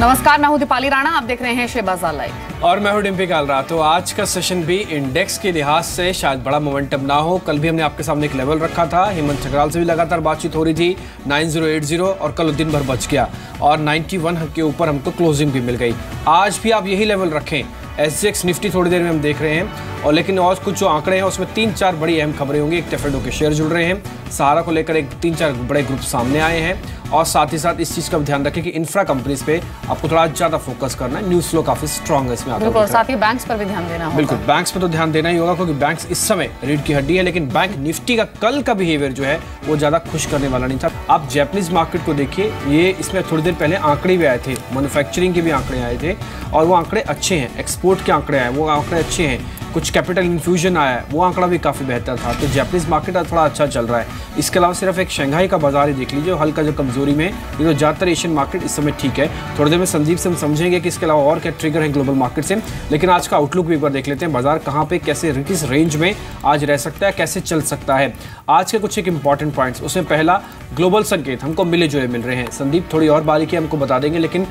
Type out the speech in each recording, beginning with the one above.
नमस्कार, मैं हूं दीपाली राणा, आप देख रहे हैं शेर बाजार लाइव और मैं हूं डिम्पी कालरा। तो आज का सेशन भी इंडेक्स के लिहाज से शायद बड़ा मोमेंटम ना हो। कल भी हमने आपके सामने एक लेवल रखा था, हेमंत ठकराल से भी लगातार बातचीत हो रही थी 9080 और कल दिन भर बच गया और 91 के ऊपर हमको क्लोजिंग भी मिल गई। आज भी आप यही लेवल रखें। SGX निफ्टी थोड़ी देर में हम देख रहे हैं और लेकिन और कुछ जो आंकड़े हैं उसमें 3-4 बड़ी अहम खबरें होंगी। एक टेफेडो के शेयर जुड़ रहे हैं, सहारा को लेकर एक 3-4 बड़े ग्रुप सामने आए हैं और साथ ही साथ इस चीज का ध्यान रखें कि इंफ्रा कंपनीज पे आपको थोड़ा ज्यादा फोकस करना है। न्यूज फ्लो काफी स्ट्रांग है इसमें, बिल्कुल। साथ ही बैंक्स पर भी ध्यान देना होगा। बिल्कुल, बैंक्स पर तो ध्यान देना ही होगा क्योंकि बैंक्स इस समय रीढ़ की हड्डी है। लेकिन बैंक निफ्टी का कल का बिहेवियर जो है वो ज्यादा खुश करने वाला नहीं था। आप जैपनीज मार्केट को देखिए, ये इसमें थोड़ी देर पहले आंकड़े भी आए थे, मैन्युफैक्चरिंग के भी आंकड़े आए थे और वो आंकड़े अच्छे हैं। एक्सपोर्ट के आंकड़े आए, वो आंकड़े अच्छे हैं। कुछ कैपिटल इन्फ्यूजन आया है, वो आंकड़ा भी काफ़ी बेहतर था। तो जैपनीज मार्केट थोड़ा अच्छा चल रहा है। इसके अलावा सिर्फ एक शंघाई का बाजार ही देख लीजिए, हल्का जो कमजोरी में, ये तो ज़्यादातर एशियन मार्केट इस समय ठीक है। थोड़ी देर में संदीप से हम समझेंगे कि इसके अलावा और क्या ट्रिगर है ग्लोबल मार्केट से। लेकिन आज का आउटलुक भी एक बार देख लेते हैं, बाजार कहाँ पे कैसे किस रेंज में आज रह सकता है, कैसे चल सकता है। आज के कुछ एक इंपॉर्टेंट पॉइंट्स, उसमें पहला ग्लोबल संकेत हमको मिले जुले मिल रहे हैं। संदीप थोड़ी और बारीकी हमको बता देंगे, लेकिन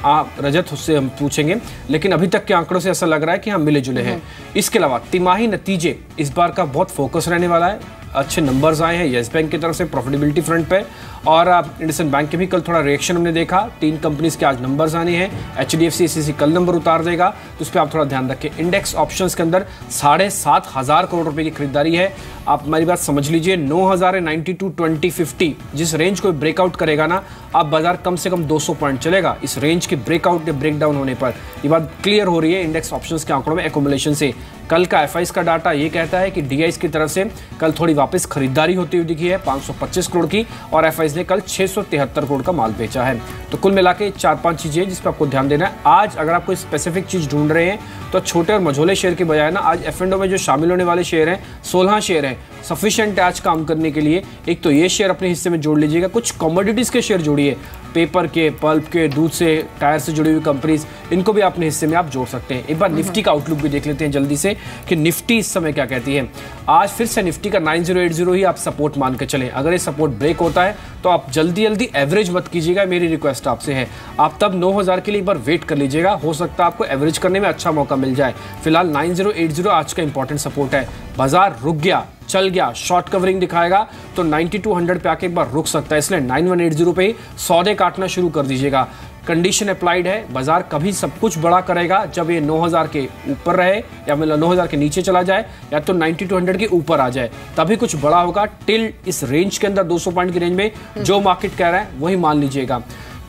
रजत उससे हम पूछेंगे। लेकिन अभी तक के आंकड़ों से ऐसा लग रहा है कि हम मिले जुले हैं। इसके अलावा तिमाही नतीजे इस बार का बहुत फोकस रहने वाला है। अच्छे नंबर्स आए हैं येस बैंक की तरफ से प्रॉफिटेबिलिटी फ्रंट पे और इंडसइंड बैंक के भी कल थोड़ा रिएक्शन हमने देखा। 3 कंपनीज के आज नंबर्स आने हैं। HDFC ACC कल नंबर उतार देगा, तो उस पर आप थोड़ा ध्यान रखें। इंडेक्स ऑप्शंस के अंदर 7,500 करोड़ रुपए की खरीदारी है। आप हमारी बात समझ लीजिए, 9,000 92 20 50 जिस रेंज को ब्रेकआउट करेगा ना, आप बाजार कम से कम 200 पॉइंट चलेगा इस रेंज के ब्रेकआउट या ब्रेकडाउन होने पर। ये बात क्लियर हो रही है इंडेक्स ऑप्शंस के आंकड़ों में एकोमुलेशन से। कल का FIs का डाटा ये कहता है कि DIs की तरफ से कल थोड़ी वापस खरीदारी होती हुई दिखी है 525 करोड़ की और FIs ने कल 673 करोड़ का माल बेचा है। तो कुल मिला के 4-5 चीजें जिस पर आपको ध्यान देना है। आज अगर आप कोई स्पेसिफिक चीज ढूंढ रहे हैं तो छोटे और मझोले शेयर के बजाय ना, आज F&O में जो शामिल होने वाले शेयर हैं 16 शेयर हैं, सफिशिएंट है आज काम करने के लिए। एक तो ये शेयर अपने हिस्से में जोड़ लीजिएगा, कुछ कमोडिटीज के शेयर जोड़िए, पेपर के, पल्प के, दूध से, टायर से जुड़ी हुई कंपनीज, इनको भी अपने हिस्से में आप जोड़ सकते हैं। एक बार निफ्टी का आउटलुक भी देख लेते हैं जल्दी से कि निफ्टी इस समय क्या कहती है। आज फिर से निफ्टी का 9080 ही आप सपोर्ट मान के चलें। अगर ये सपोर्ट ब्रेक होता है तो आप जल्दी एवरेज मत कीजिएगा, मेरी रिक्वेस्ट आपसे है। आप तब 9000 के लिए एक बार वेट कर लीजिएगा, हो सकता है आपको एवरेज करने में अच्छा मौका मिल जाए। फिलहाल 9080 आज का इंपॉर्टेंट सपोर्ट है। बाजार रुक गया, चल गया, शॉर्ट कवरिंग दिखाएगा तो 9200 पे आके एक बार रुक सकता है, इसलिए 9180 पे ही सौदे काटना शुरू कर दीजिएगा। कंडीशन अप्लाइड है, बाजार कभी सब कुछ बड़ा करेगा जब ये 9000 के ऊपर रहे या मतलब 9000 के नीचे चला जाए या तो 9200 के ऊपर आ जाए, तभी कुछ बड़ा होगा। टिल इस रेंज के अंदर 200 पॉइंट की रेंज में जो मार्केट कह रहा है वही मान लीजिएगा।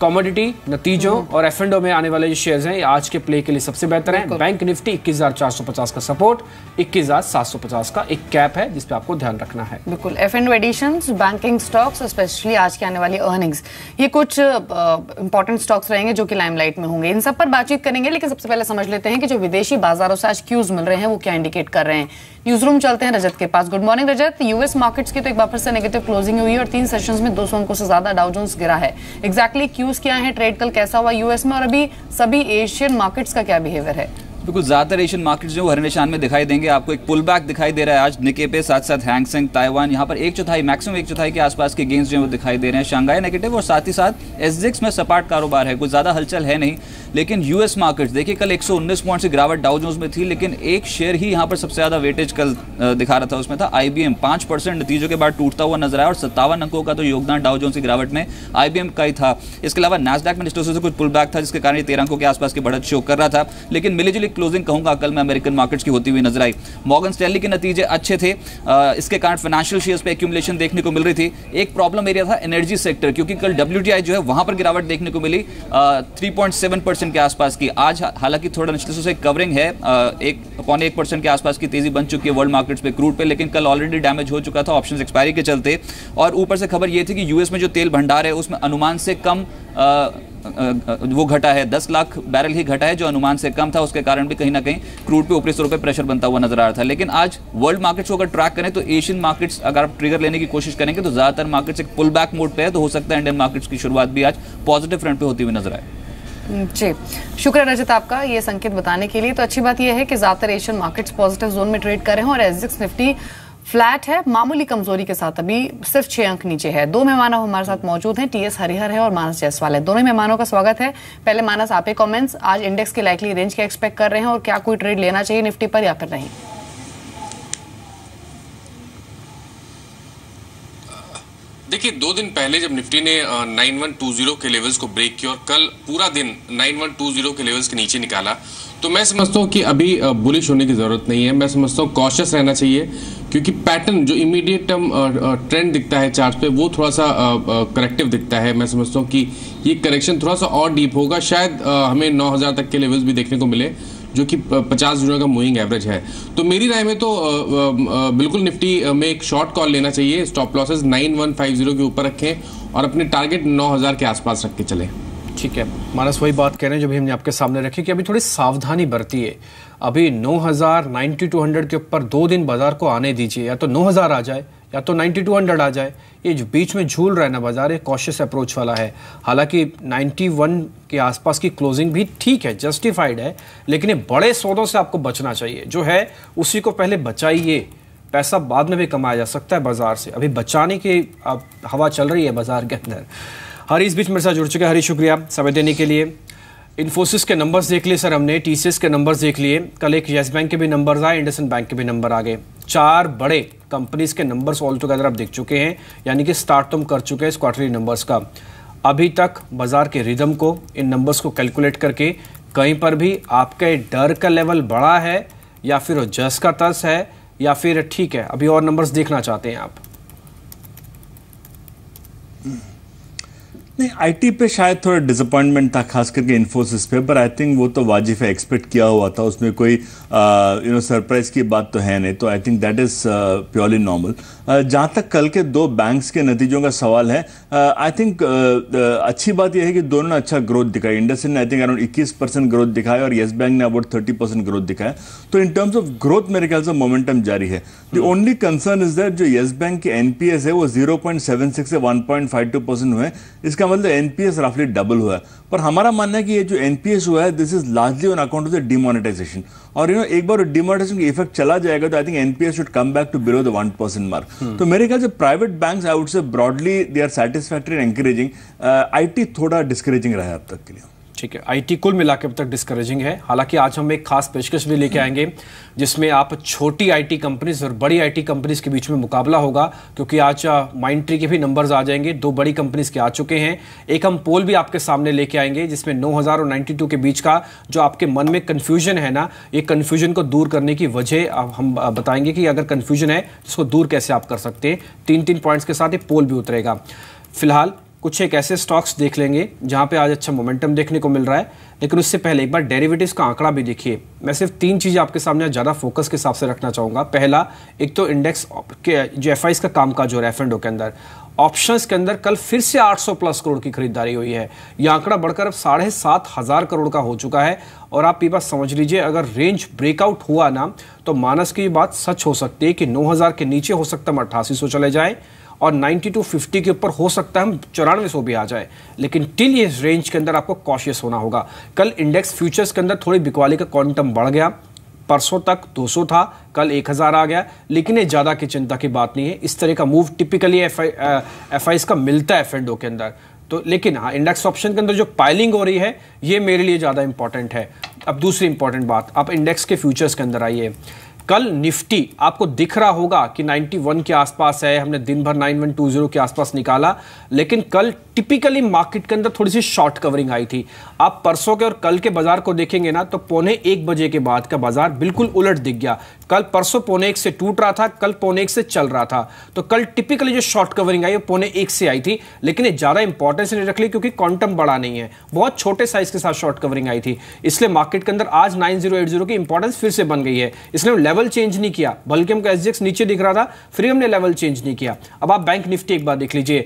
कमोडिटी, नतीजों और F&O में आने वाले जो शेयर्स हैं आज के प्ले के लिए सबसे बेहतर है। बैंक निफ्टी 21,450 का सपोर्ट, 21,750 का एक कैप है जिस पे आपको ध्यान रखना है। बिल्कुल। F&O editions, banking stocks, specially आज की आने वाली अर्निंग्स, ये कुछ इंपॉर्टेंट स्टॉक्स रहेंगे जो कि लाइमलाइट में होंगे। इन सब पर बातचीत करेंगे, लेकिन सबसे पहले समझ लेते हैं कि जो विदेशी बाजारों से आज क्यूज मिल रहे हैं वो क्या इंडिकेट कर रहे हैं। न्यूज रूम चलते हैं रजत के पास। गुड मॉर्निंग रजत। यूएस मार्केट्स की तो एक बार फिर से नेगेटिव क्लोजिंग हुई है और 3 सेशंस में 200 अंकों से ज्यादा डाउ जोन्स गिरा है। एग्जैक्टली क्यूज क्या है, ट्रेड कल कैसा हुआ यूएस में और अभी सभी एशियन मार्केट्स का क्या बिहेवियर है? बिल्कुल, ज्यादातर एशियन मार्केट्स जो हरे निशान में दिखाई देंगे। आपको एक पुल बैक दिखाई दे रहा है आज निके पे, साथ साथ हैंगसेंग ताइवान यहाँ पर 1/4 मैक्सिमम 1/4 के आसपास के गेंस जो वो दिखाई दे रहे हैं। शंघाई नेगेटिव और साथ ही साथ SGX में सपाट कारोबार है, कुछ ज्यादा हलचल है नहीं। लेकिन यूएस मार्केट्स देखिए, कल 119 पॉइंट की गिरावट डाउ जोन्स में थी, लेकिन एक शेयर ही यहाँ पर सबसे ज्यादा वेटेज कल दिखा रहा था, उसमें था IBM। 5% नतीजों के बाद टूटता हुआ नजर आया और 57 अंकों का तो योगदान डाउ जोन्स की गिरावट में IBM का ही था। इसके अलावा नैस्डैक में निष्ठों से कुछ पुल बैक था जिसके कारण 13 अंकों के आसपास की बढ़त शो कर रहा था। लेकिन मिलीजुली क्लोजिंग कहूंगा कल में अमेरिकन मार्केट्स की होती हुई नजर आई। मॉर्गन स्टैनली के नतीजे अच्छे थे, इसके कारण फाइनेंशियल शेयर्स पे एक्यूमुलेशन देखने को मिल रही थी। एक प्रॉब्लम एरिया था एनर्जी सेक्टर, क्योंकि कल WTI जो है वहां पर गिरावट देखने को मिली 3.7% के आसपास की। आज हालांकि थोड़ा निश्चित से कवरिंग है, 1.1% के आसपास की तेजी बन चुकी है वर्ल्ड मार्केट्स पे क्रूड पे, लेकिन कल ऑलरेडी डैमेज हो चुका था ऑप्शंस एक्सपायरी के चलते। और ऊपर से खबर यह थी कि यूएस में जो तेल भंडार है उसमें अनुमान से कम वो घटा है, 10 लाख बैरल ही घटा है जो अनुमान से कम था। उसके कारण भी कहीं ना कहीं क्रूड पे ऊपरी स्तरों पे प्रेशर बनता हुआ नजर आ रहा था। लेकिन आज वर्ल्ड मार्केट्स को अगर ट्रैक करें तो एशियन मार्केट्स अगर आप ट्रिगर लेने की कोशिश करेंगे तो ज्यादातर मार्केट्स एक पुल बैक मोड पे है, तो हो सकता है इंडियन मार्केट्स की शुरुआत भी आज पॉजिटिव फ्रंट पे होती हुई नजर आए। जी, शुक्र है रजत आपका ये संकेत बताने के लिए। तो अच्छी बात यह है कि ज्यादातर एशियन मार्केट्स पॉजिटिव जोन में ट्रेड कर रहे हैं और SGX निफ्टी फ्लैट है, मामूली कमजोरी के साथ अभी सिर्फ 6 अंक नीचे है। 2 मेहमान हमारे साथ मौजूद हैं, टीएस हरिहर है और मानस जायसवाल है। दोनों मेहमानों का स्वागत है। पहले मानस, आप कमेंट्स, आज इंडेक्स की लाइकली रेंज क्या एक्सपेक्ट कर रहे हैं और क्या कोई ट्रेड लेना चाहिए निफ्टी पर या फिर नहीं? देखिए, 2 दिन पहले जब निफ्टी ने 9120 के लेवल्स को ब्रेक किया और कल पूरा दिन 9120 के लेवल्स के नीचे निकाला, तो मैं समझता हूँ कि अभी बुलिश होने की जरूरत नहीं है। मैं समझता हूँ कॉशियस रहना चाहिए, क्योंकि पैटर्न जो इमीडिएट टर्म ट्रेंड दिखता है चार्ट पे वो थोड़ा सा करेक्टिव दिखता है। मैं समझता हूँ कि ये करेक्शन थोड़ा सा और डीप होगा, शायद हमें 9000 तक के लेवल्स भी देखने को मिले, जो कि 50 दिनों का मूविंग एवरेज है। तो मेरी राय में तो बिल्कुल निफ्टी में एक शॉर्ट कॉल लेना चाहिए। स्टॉप लॉसेस 9150 के ऊपर रखें और अपने टारगेट 9000 के आसपास रख के चलें। ठीक है मानस, वही बात कह रहे हैं जो भी हमने आपके सामने रखी कि अभी थोड़ी सावधानी बरतिए। अभी 9000 9200 के ऊपर 2 दिन बाजार को आने दीजिए, या तो 9000 आ जाए या तो 9200 आ जाए। ये जो बीच में झूल रहा है ना बाजार, ये कॉशियस अप्रोच वाला है। हालांकि 91 के आसपास की क्लोजिंग भी ठीक है, जस्टिफाइड है, लेकिन ये बड़े सौदों से आपको बचना चाहिए। जो है उसी को पहले बचाइए, पैसा बाद में भी कमाया जा सकता है बाजार से। अभी बचाने की हवा चल रही है बाजार के अंदर। हरी इस बीच मेरे साथ जुड़ चुके हैं। हरी, शुक्रिया समय देने के लिए। इन्फोसिस के नंबर्स देख लिए सर हमने, टीसीएस के नंबर्स देख लिए, कल एक येस बैंक के भी नंबर्स आए, इंडसइंड बैंक के भी नंबर आ गए। 4 बड़े कंपनीज के नंबर्स ऑल टुगेदर आप देख चुके हैं, यानी कि स्टार्ट तुम कर चुके हैं इस क्वार्टरली नंबर्स का। अभी तक बाजार के रिदम को, इन नंबर्स को कैलकुलेट करके कहीं पर भी आपके डर का लेवल बढ़ा है या फिर जस का तस है या फिर ठीक है अभी और नंबर्स देखना चाहते हैं आप? नहीं, आईटी पे शायद थोड़ा डिसअपॉइंटमेंट था, खास करके इन्फोसिस पे, पर आई थिंक वो तो वाजिब है, एक्सपेक्ट किया हुआ था, उसमें कोई सरप्राइज की बात तो है नहीं, तो I think that is purely normal. जहाँ तक कल के 2 बैंक्स के नतीजों का सवाल है, आई थिंक अच्छी बात यह है कि दोनों ने अच्छा ग्रोथ दिखाई। इंडसइंड ने आई थिंक अराउंड 21% ग्रोथ दिखाया और येस बैंक ने अबाउट 30% ग्रोथ दिखाया। तो इन टर्म्स ऑफ ग्रोथ मेरे ख्याल से मोमेंटम जारी है। The only concern is that जो येस बैंक के एनपीएस है वो 0.76 से 1.52% हुए, इसका मतलब एनपीएस रफली डबल हुआ है। पर हमारा मानना है कि ये जो एनपीएस हुआ है, this is largely on account of the demonetisation, और एक बार डिमोनेटाइजेशन का इफेक्ट चला जाएगा तो I think NPS should come back to below the 1% mark. तो मेरे ख्याल से private banks, I would say broadly they are satisfactory and encouraging. IT थोड़ा डिस्करेजिंग रहा है अब तक के लिए। ठीक है, आईटी कुल मिलाकर अब तक डिस्करेजिंग है। हालांकि आज हम एक खास पेशकश भी लेके आएंगे जिसमें आप छोटी आईटी कंपनीज और बड़ी आईटी कंपनीज के बीच में मुकाबला होगा, क्योंकि आज माइंडट्री के भी नंबर्स आ जाएंगे। 2 बड़ी कंपनीज के आ चुके हैं। एक हम पोल भी आपके सामने लेके आएंगे जिसमें 9000 और 92 के बीच का जो आपके मन में कंफ्यूजन है ना, ये कंफ्यूजन को दूर करने की वजह हम बताएंगे कि अगर कंफ्यूजन है इसको दूर कैसे आप कर सकते हैं। 3-3 पॉइंट्स के साथ ये पोल भी उतरेगा। फिलहाल कुछ एक ऐसे स्टॉक्स देख लेंगे जहां पे आज अच्छा मोमेंटम देखने को मिल रहा है, लेकिन उससे पहले एक बार डेरिवेटिव्स का आंकड़ा भी देखिए। मैं सिर्फ 3 चीजें आपके सामने ज्यादा फोकस के हिसाब से रखना चाहूंगा। पहला, एक तो इंडेक्स के जो एफआईज का काम काज हो रहा है एफ एंड ओ के अंदर, ऑप्शंस के अंदर कल फिर से 800+ करोड़ की खरीदारी हुई है। यह आंकड़ा बढ़कर अब 7500 करोड़ का हो चुका है। और आप ये बात समझ लीजिए, अगर रेंज ब्रेकआउट हुआ ना तो मानस की बात सच हो सकती है कि 9000 के नीचे हो सकता है हम 8800 चले जाए और 9250 के ऊपर हो सकता है हम 9400 भी आ जाए। लेकिन टिल ये रेंज के अंदर आपको कॉशियस होना होगा। कल इंडेक्स फ्यूचर्स के अंदर थोड़ी बिकवाली का क्वांटम बढ़ गया, परसों तक 200 था, कल 1000 आ गया, लेकिन ये ज्यादा की चिंता की बात नहीं है। इस तरह का मूव टिपिकली एफआईज का मिलता है एफ&ओ के अंदर। तो लेकिन हाँ, इंडेक्स ऑप्शन के अंदर जो पाइलिंग हो रही है ये मेरे लिए ज्यादा इंपॉर्टेंट है। अब दूसरी इंपॉर्टेंट बात, आप इंडेक्स के फ्यूचर्स के अंदर आइए। कल निफ्टी आपको दिख रहा होगा कि 91 के आसपास है, हमने दिन भर 9120 के आसपास निकाला, लेकिन कल टिपिकली मार्केट के अंदर थोड़ी सी शॉर्ट कवरिंग आई थी। आप परसों के और कल के बाजार को देखेंगे ना तो 1:45 बजे के बाद का बाजार बिल्कुल उलट दिख गया। कल परसों 1:45 से टूट रहा था, कल 1:45 से चल रहा था। तो कल टिपिकली जो शॉर्ट कवरिंग आई वो 1:45 से आई थी, लेकिन ये ज्यादा इंपॉर्टेंस नहीं रख ली क्योंकि क्वांटम बड़ा नहीं है, बहुत छोटे साइज के साथ शॉर्ट कवरिंग आई थी। इसलिए मार्केट के अंदर आज 9080 की इंपॉर्टेंस फिर से बन गई है। इसलिए लेवल चेंज नहीं किया, बल्कि हमको एसजीएक्स नीचे दिख रहा था, फिर हमने लेवल चेंज नहीं किया। अब आप बैंक निफ्टी एक बार देख लीजिए,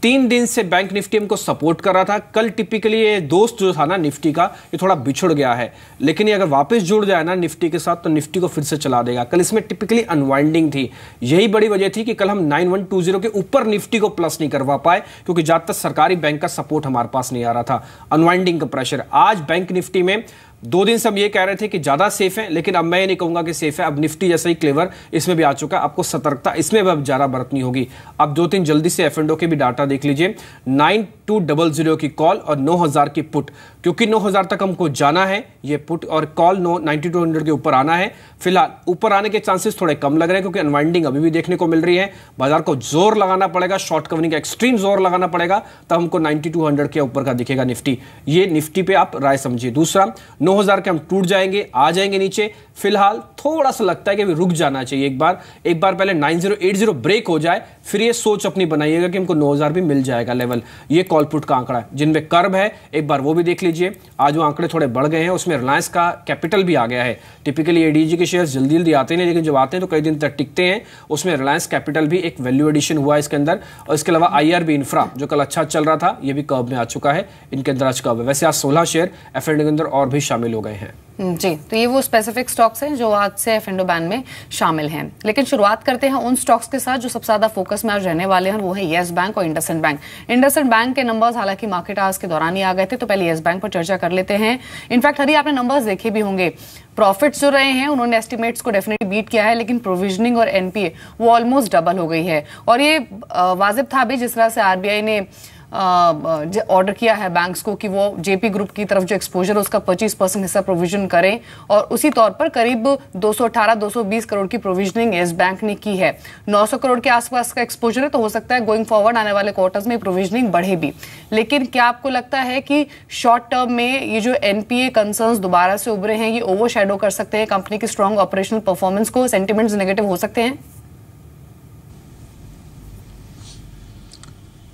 3 दिन से बैंक निफ्टी हमको सपोर्ट कर रहा था। कल टिपिकली ये दोस्त जो था ना निफ्टी का, ये थोड़ा बिछुड़ गया है, लेकिन ये अगर वापस जुड़ जाए ना निफ्टी के साथ तो निफ्टी को फिर से चला देगा। कल इसमें टिपिकली अनवाइंडिंग थी, यही बड़ी वजह थी कि कल हम 9120 के ऊपर निफ्टी को प्लस नहीं करवा पाए, क्योंकि जब तक सरकारी बैंक का सपोर्ट हमारे पास नहीं आ रहा था, अनवाइंडिंग का प्रेशर। आज बैंक निफ्टी में 2 दिन से हम ये कह रहे थे कि ज्यादा सेफ है, लेकिन अब मैं ये नहीं कहूंगा कि सेफ है। अब निफ्टी जैसा ही क्लेवर इसमें भी आ चुका है, आपको सतर्कता इसमें भी अब ज्यादा बरतनी होगी। अब 2-3 जल्दी से F&O के भी डाटा देख लीजिए। 9200 की कॉल और 9000 की पुट, क्योंकि 9000 तक हमको जाना है, ये पुट और कॉल 9200 के ऊपर आना है। फिलहाल ऊपर आने के चांसेस थोड़े कम लग रहे हैं, क्योंकि अनवाइंडिंग अभी भी देखने को मिल रही है। बाजार को जोर लगाना पड़ेगा, शॉर्ट कवरिंग का एक्सट्रीम जोर लगाना पड़ेगा, तब हमको 9200 के ऊपर का दिखेगा निफ्टी। ये निफ्टी पे आप राय समझिए। दूसरा, 9000 के हम टूट जाएंगे, आ जाएंगे नीचे। फिलहाल थोड़ा सा लगता है कि रुक जाना चाहिए एक बार पहले 9080 ब्रेक हो जाए, फिर ये सोच अपनी बनाइएगा कि हमको 9000 भी मिल जाएगा लेवल। ये कॉल पुट का आंकड़ा है, जिनमें कर्व है एक बार वो भी देख लीजिए। आज वो आंकड़े थोड़े बढ़ गए हैं, उसमें रिलायंस का कैपिटल भी आ गया है। टिपिकली एडीजी के शेयर्स जल्दी आते हैं, लेकिन जब आते हैं तो कई दिन तक टिकते हैं। उसमें रिलायंस कैपिटल भी एक वैल्यू एडिशन हुआ है इसके अंदर, और इसके अलावा IRB इंफ्रा जो कल अच्छा चल रहा था, ये भी कर्व में आ चुका है। इनके अंदर आज कर्व है। वैसे आज 16 शेयर F&O के अंदर और भी शामिल हो गए हैं। जी, तो ये वो स्पेसिफिक स्टॉक्स हैं जो आज से F&O बैन में शामिल हैं। लेकिन शुरुआत करते हैं उन स्टॉक्स के साथ जो सबसे ज्यादा फोकस में आज रहने वाले हैं, वो है येस बैंक और इंडसइंड बैंक। इंडसइंड बैंक के नंबर्स हालांकि मार्केट आज के दौरान ही आ गए थे, तो पहले येस बैंक पर चर्चा कर लेते हैं। इनफैक्ट हरी, आपने नंबर्स देखे भी होंगे, प्रॉफिट्स जो रहे हैं उन्होंने एस्टिमेट्स को डेफिनेटली बीट किया है, लेकिन प्रोविजनिंग और NPA वो ऑलमोस्ट डबल हो गई है। और ये वाजिब था भी, जिस तरह से RBI ने ऑर्डर किया है बैंक्स को कि वो JP ग्रुप की तरफ जो एक्सपोजर है उसका 25% हिस्सा प्रोविजन करें, और उसी तौर पर करीब 218-220 करोड़ की प्रोविजनिंग येस बैंक ने की है। 900 करोड़ के आसपास का एक्सपोजर है, तो हो सकता है गोइंग फॉरवर्ड आने वाले क्वार्टर्स में प्रोविजनिंग बढ़े भी। लेकिन क्या आपको लगता है कि शॉर्ट टर्म में ये जो NPA कंसर्न्स दोबारा से उभरे हैं, ये ओवरशैडो कर सकते हैं कंपनी की स्ट्रॉन्ग ऑपरेशनल परफॉर्मेंस को, सेंटिमेंट्स नेगेटिव हो सकते हैं?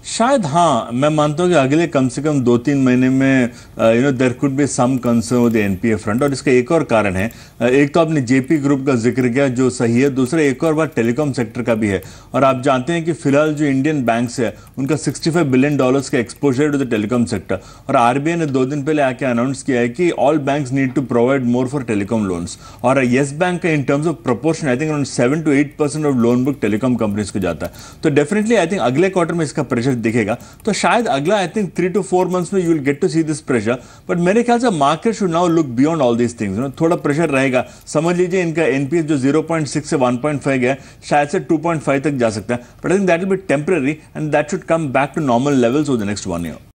शायद हाँ, मैं मानता हूँ कि अगले कम से कम 2-3 महीने में there could be some concern with NPA front. और इसका एक और कारण है, एक तो आपने JP ग्रुप का जिक्र किया जो सही है, दूसरा एक और बात टेलीकॉम सेक्टर का भी है। और आप जानते हैं कि फिलहाल जो इंडियन बैंक्स है उनका $65 बिलियन का exposure to the telecom sector. और RBI ने 2 दिन पहले आके अनाउंस किया है कि all banks need to provide more for telecom loans. और येस बैंक का in terms of proportion I think around 7 to 8% of loan book telecom companies को जाता है। तो डेफिनेटली आई थिंक अगले क्वार्टर में इसका प्रेशर दिखेगा। तो शायद अगला आई थिंक 3 to 4 months में you will get to see this pressure. But मेरे ख्याल से market should now look beyond all these things. थोड़ा प्रेशर रहेगा, समझ लीजिए इनका NPA जो 0.6 से 1.5 गया, शायद से 2.5 तक जा सकता है। But I think that will be temporary and that should come back to normal levels over the next 1 year।